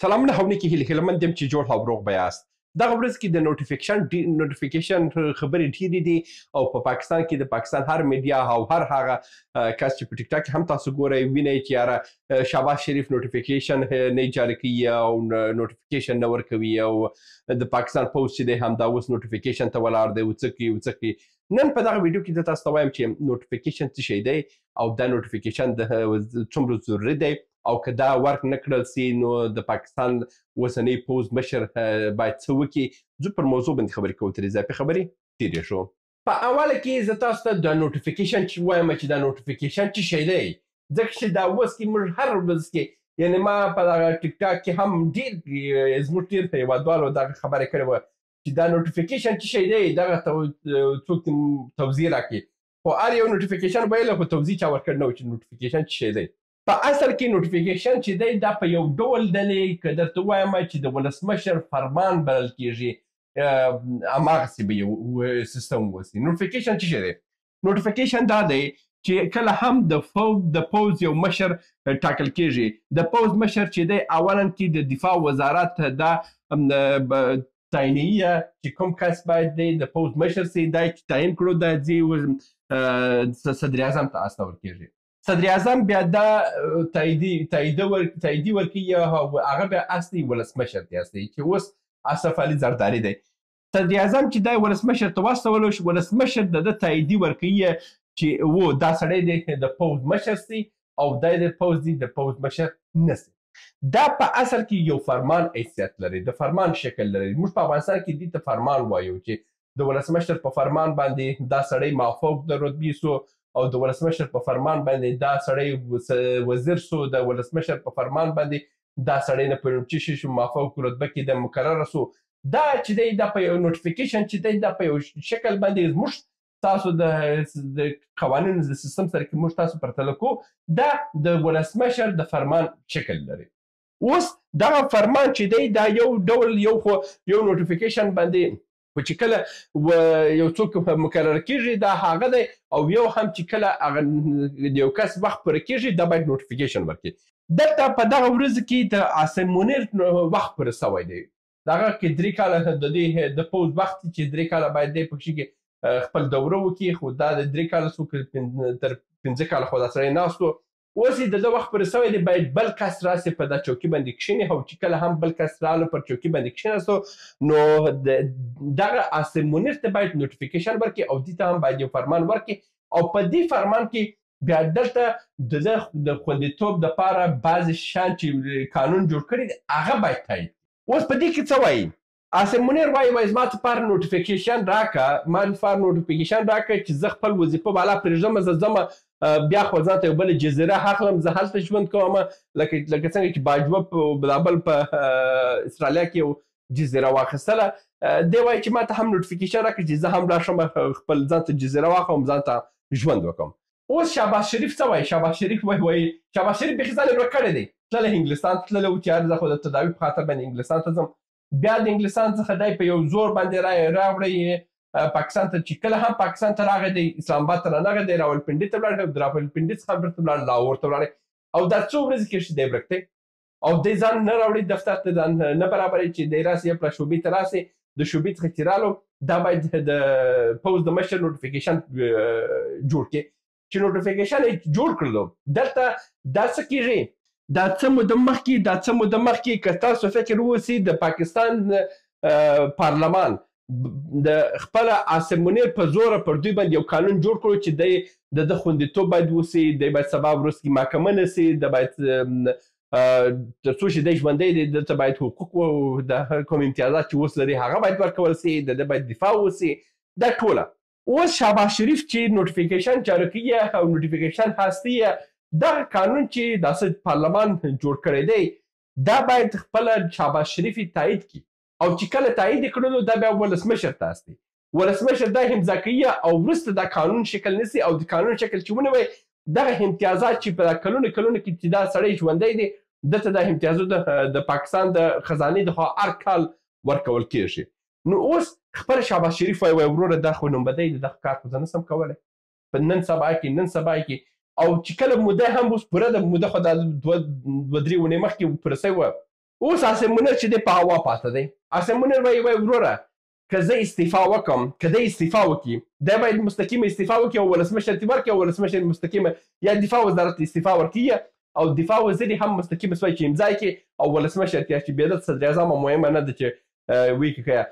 سلامونه هونه کې هیله مند یم چې جوړ او روغ به یاست. دغه ورځ کې د نوټیفیکیشن خبرې ډېرې دي او په پاکستان کې د پاکستان هر میډیا او هر هغه کس چې په ټیک ټاک هم تاسو ګورئ وینئ چې یاره شهباز شریف نوټیفیکیشن نه جاري کوي او نوټیفیکیشن نه ورکوي او د پاکستان پوز چې دی همدا اوس نوټیفیکیشن ته ولاړ دی وڅه کوي. نن په دغه ویډیو کې زه تاسو ته وایم چې نوټیفیکیشن څه شی دی او دا نوټیفیکیشن څومره ضروري دی او که دا ورک نه کړل سي نو د پاکستان اوسنی پوز مشر باید څه وکړي. زه پر موضوع باندې خبرې کوو، ترې اضافي خبرې تېرې شو. په اوله کې زه تاسو ته د نوټیفیکیشن چې وایم چې دا نوټیفیکیشن څه شی دی، ځکه چې دا اوس کې موږ هر ورځ کې یعنې ما په دغه ټیک ټاک کې هم ډېر زموږ ډېر هېوادوالو دغه خبرې کړې وه چې دا نوټیفیکیشن څه شی دی، دغه څوک توضیح راکړي. خو هر یو نوټیفیکیشن به یې خو توضیح چا ورکړی نه و چې نوټیفیکیشن څه شی دی. په اصل کې نوټیفیکیشن چې دی دا په یو ډول دی که درته ووایم چې د ولسمشر فرمان بلل کېږي، هماغسې به یو سیستم اوسي. نوټیفیکیشن څه شی دی؟ نوټیفیکیشن دا دی چې کله هم د پوز یو مشر ټاکل کېږي. د پوز مشر چې دی اولا کې د دفاع وزارت دا تعینیه چې کوم کس باید دی د پوز مشر سي دا چې تعین کړو دا ځي صدر اعظم ته استول کېږي. صدر اعظم بیا دا تاییدي ورکوي او هغه بیا اصلي ولسمشر دی چې اوس اشرف علي زرداري دی. صدر اعظم چې دا ولسمشر ته واستولو شي، ولسمشر د ده تاییدي ورکوي چې و دا سړی دی د پوز مشر سي او دا د پوز دی د پوز مشر نه سي. دا په اصل کې یو فرمان حیثیت لري، د فرمان شکل لري. موږ په افغانستان کې دې ته فرمان وایو چې د ولسمشر په فرمان باندې دا سړی مافوق د رتبې سو او د ولسمشر په فرمان باندې دا سړی وزیر سو، د ولسمشر په فرمان باندې دا سړی نه پرونچي شو مافوق رتبه کې د مقرره سو. دا چې دی دا په یو نوټیفیکیشن چې دی دا په یو شکل باندې موږ تاسو د قوانینو د سیستم سره کې موږ تاسو پرتله کوو، دا د ولسمشر د فرمان شکل لري. اوس دغه فرمان چې دی دا یو ډول یو نوټیفیکیشن باندې خو چې کله یو څوک مقرر کېږي دا هغه دی او یو هم چې کله د یو کس وخت پوره کېږي دا باید نوټیفیکیشن ورکړي. دلته په دغه ورځ کې د عاصم منیر وخت پوره سوی دی. دغه کې 3 کاله د دې د پوز وخت چې 3 کاله باید دی پکښې کې خپل دوره وکړي، خو دا د 3 کاله څو تر 15 کاله خو دا سړی ناست و. اوس یې د ده وخت پوره سوی دی، باید بل کس راسي په دا چوکۍ باندې کښېني او چې کله هم بل کس راغله پر چوکۍ باندې کښېناستو نو دغه عاصم منیر ته باید نوټیفیکیشن ورکړي او دې ته هم باید یو فرمان ورکړي او په دې فرمان کې بیا دلته د ده د خوندیتوب دپاره بعضې شیان چې قانون جوړ کړي دي هغه باید تایید کړي. اوس په دې کې څه وایي؟ عاصم منیر وایي زما لپاره نوټیفیکیشن راکړه، ما لپاره نوټیفیکیشن راکړه چې زه خپل وظیفه بالا پرېږدم، زه ځمه بیا خو ځان ته یو بله جزیره اخلم، زه هلته ژوند کوم لکه څنګه چې باجوه په بل په استرالیا کې یو جزیره واخیستله. دی وایي چې ما ته هم نوټیفیکیشن راکړي چې زه هم راشم خپل ځان ته جزیره واخلم، ځان ته ژوند وکړم. اوس شهباز شریف څه وایي؟ شهباز شریف وایي شهباز شریف بیخي ځان یې ورک کړی دی، تللی انګلستان تللی و چې یار زه خو د تداوي په خاطر باندې انګلستان ته ځم. بیا د انګلستان څخه دی په یو زور باندې راوړی پاکستان ته، چې کله هم پاکستان ته راغی دی اسلام آباد ته رانغی دی، راولپنډي ته ولاړ، د راولپنډي څخه بیرته ولاړ لاهور ته ولاړی او دا څو ورځې کېږي دی ورک دی او دی ځان نه راوړي دفتر ته، ځان نه برابروي چې دی راسي یا شوبې ته راسي، د شوبې څخه چې رالو دا باید د پوز د مشر نوټیفیکیشن جوړ کړي. چې نوټیفیکیشن یې جوړ کړلو دلته دا څه کېږي؟ دا څه موده مخکې که تاسو فکر ووسي د پاکستان پارلمان د خپل عاصم منیر په زوره پر دوی باندې یو قانون جوړ کړو چې دی د ده خوندیتوب باید وسي، دی باید سبا وروسته محکمه نه سي، د باید تر څو چې دی ژوندی دی دلته باید حقوق و د کوم امتیازات چې اوس لري هغه باید ورکول سي، د ده باید دفاع وسي، دا ټوله. اوس شهباز شریف چې نوټیفیکیشن جاري کوي او نوټیفیکیشن هستي دغه قانون چې داسې پارلمان جوړ کړی دی دا باید خپله شهباز شریف تایید کړي او چې کله تایید یې کړلو دا بیا ولسمشر ته استي، ولسمشر دا امضا کوي او وروسته دا قانون شکل نیسي او د قانون شکل چې ونیوی دغه امتیازات چې په کلونو کې چې دا سړی ژوندی دی دته دا امتیازات د پاکستان د خزانې د خوا هر کال ورکول کېږي. نو اوس خپله شهباز شریف وایي وروره دا خو نومبدی دی، دغه کار خو زه نسم کولی په نن سبا کې او چې کله موده هم اوس پوره ده، موده خو دا 2-3 اونۍ مخکې پوره سوې وه اوس عاصم منیر چې دی په هوا پاته دی. عاصم منیر وایي وروره که زه استعفا وکړم، که دی استعفا وکړي، دی باید مستقیم استعفا وکړي او ولسمشر ته ورکړي او ولسمشر مستقیم یا دفاع وزارت استعفا ورکړي او دفاع وزیر هم مستقیم سوی چې امضا کړي او ولسمشر ته چې بېدل صدر اعظم مهمه نه ده چې وی که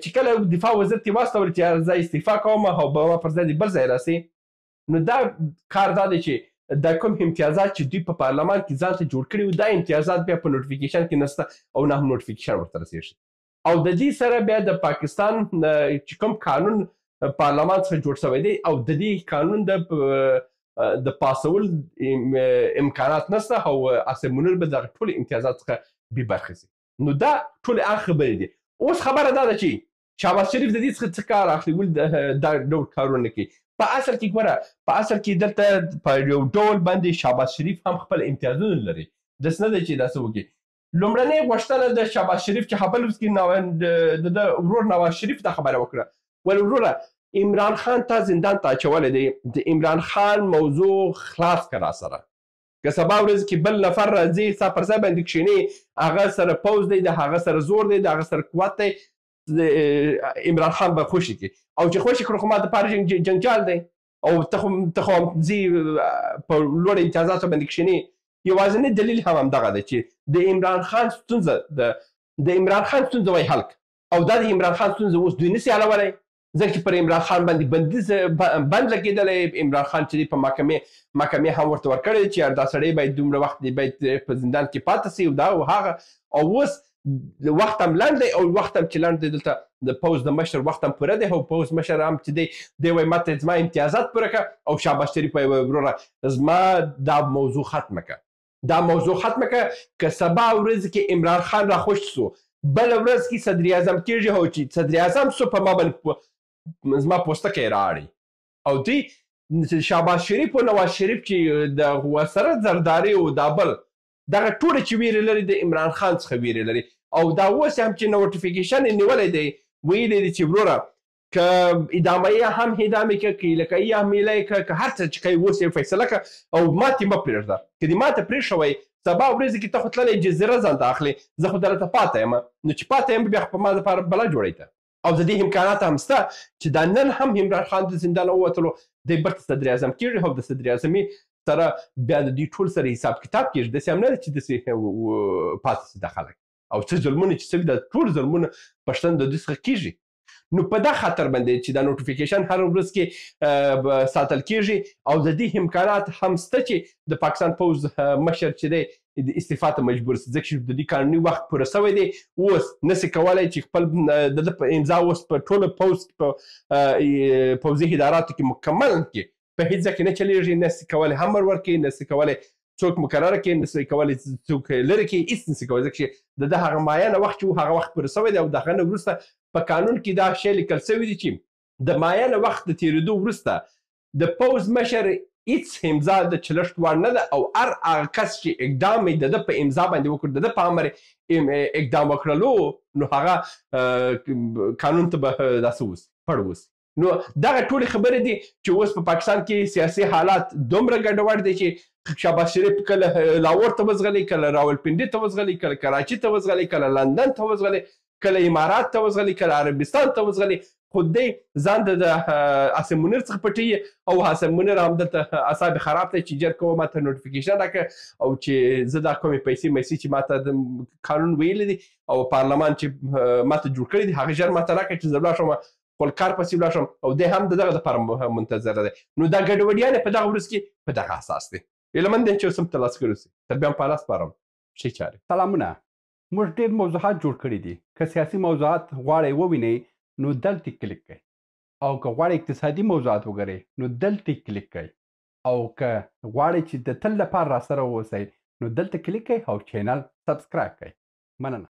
چې کله دفاع وزیر ته واستول چې زه استعفا کوم او به ما پر ځای بل ځای راسي، نو دا کار دا دی چې دا کوم امتیازات چې دوی په پارلمان کې ځان ته جوړ کړي وو دا امتیازات بیا په نوټیفیکیشن کې نشته او نه هم نوټیفیکیشن ورته رسېږي. او د دې سره بیا د پاکستان چې کوم قانون پارلمان څخه جوړ شوی دی او د دې قانون د پاسول امکانات نشته او عاصم منیر به دغه ټول امتیازات څخه بې برخې شي. نو دا ټول هغه خبرې دي. اوس خبره دا ده چې شهباز شریف د دې څخه څه کار اخلي، ولې دا ډول کارونه کوي. په اصل کې ګوره په اصل کې دلته په یو ډول باندې شهباز شریف هم خپل امتیازونه لري، داسې نه دی چې داسې وکړي. لومړنۍ غوښتنه د شهباز شریف چې خبر کې د ورور نواز شریف دا خبره وکړه، ولې وروره عمران خان ته زندان ته اچولی دی، د عمران خان موضوع خلاص کړه راسره. که سبا ورځ کې بل نفر راځي ستا پر ځای باندې کښېني، هغه سره پوځ دی، د هغه سره زور دی، د هغه سره قوت دی، عمران خان به خوشي کړي او چې خوشي کړو خو ما دپاره جنجال دی او ته خو ځي په لوړ امتیازاتو باندې کښېني. یوازینی دلیل هم همدغه دی چې د عمران خان ستونزه د عمران خان ستونزه وایي حل او دا د عمران خان ستونزه اوس دوی نشي حلولی، ځکه چې پر عمران خان باندې بندیز بند لګېدلی. عمران خان چې دی په محکمې هم ورته ورکړی دی چې دا سړی باید دومره وخت باید په زندان کې پاته سي او دا او هغه. او اوس وخت هم لنډ دی او وخت هم چې لنډ دی دلته د پوځ د مشر وخت هم پوره دی او پوځ مشر هم چې دی وایي ماته زما امتیازات پوره کړه او شهباز شریف وایي وروره زما دا موضوع ختمه کړه، دا موضوع ختمه کړه. که سبا ورځ کې عمران خان راخوش سو، بله ورځ کې صدر اعظم کېږي او چې صدر اعظم سو په ما باندې زما پوستکی رااړي او دوی شهباز شریف او نواز شریف چې د ورسره زرداري او دا بل دغه ټوله چې ویرې لري د عمران خان څخه ویرې لري او دا اوس هم چې نوټیفیکیشن یې نیولی دی ویلی دی چې وروره که ادامه یې هم ادامه کړه، که لکه یې هم میله یې کړه، که هر څه چې کوي اوس یې فیصله کړه او ماتې مه پرېږده. که دې ماته پرېښوی سبا ورځې کې ته خو تللی جزیره ځان ته اخلي، زه خو دلته پاته یم، نو چې پاته یم بیا خو په ما دپاره بلا جوړی ته او د دې امکانات هم شته چې دا نن هم عمران خان د زندان ووتلو دی بیرته صدر اعظم کېږي او د صدر اعظمي سره بیا د دوی ټول سره حساب کتاب کېږي. داسې هم نه ده چې داسې پاتې شي دا خلک او څه ظلمونه چې څوک د ټول ظلمونه پښتن د دوی څخه کېږي. نو په دا خاطر باندې چې دا نوټیفیکیشن هر ورځ کې ساتل کېږي او د دې امکانات هم شته چې د پاکستان پوځ مشر چې دی د استعفا ته مجبور شي، ځکه چې د دې قانوني وخت پوره شوی دی. اوس نشي کولی چې خپل د ده په امضا اوس په ټوله پوځ په پوځي اداراتو کې مکمل کړي، په هېڅ ځای کې نه چلېږي، نشي کولی امر ورکړي، نشي کولی څوک مقرره کړي، نشي کولی څوک لرې کړي، هېڅ نشي کولی، ځکه چې د ده هغه معینه وخت چې و هغه وخت پوره شوی دی او د هغه نه وروسته په قانون کې دا شی لیکل شوي دي چې د معینه وخت د تېرېدو وروسته د پوځ مشر هېڅ امضا د چلښت وړ نه ده او هر هغه کس چې اقدام یې د ده په امضا باندې وکړ، د ده په امر اقدام وکړلو، نو هغه قانون ته به داسې اوسي پړ اوسي. نو دغه ټولې خبرې دي چې اوس په پاکستان کې سیاسي حالات دومره ګډوډ دي چې شهباز شریف کله لاهور ته وځغلي، کله راولپنډي ته وځغلي، کله کراچي ته وځغلي، کله لندن ته وځغلي، کله امارات ته وځغلي، کله عربستان ته وځغلي، خو دی ځان د عاصم منیر څخه پټوي او عاصم منیر هم دلته اعصاب خراب دی چې ژر کوه ماته نوټیفیکیشن راکړه او چې زه دا کومې پیسې چې ماته د قانون ویلی دي او پارلمان چې ماته جوړ کړي دي هغه ژر ماته راکړه چې زه ولاړ شم خپل کار پسې ولاړ شم او دی هم د دغه دپاره منتظره دی. نو دا ګډوډیانې په دغه ورځ کې په دغه اساس دی. هیله مند یم چې اوس هم ترلاسه کړي اوسي. تر بیا هم په الله سپارم. ښې چارې. سلامونه. موږ ډېر موضوعات جوړ کړي دي. که سیاسي موضوعات غواړئ ووینئ نو دلته کلیک کړئ او که غواړئ اقتصادي موضوعات وګورئ نو دلته کلیک کړئ او که غواړئ چې د تل لپاره راسره واوسئ نو دلته کلیک کړئ او چینل سبسکرایب کړئ. مننه.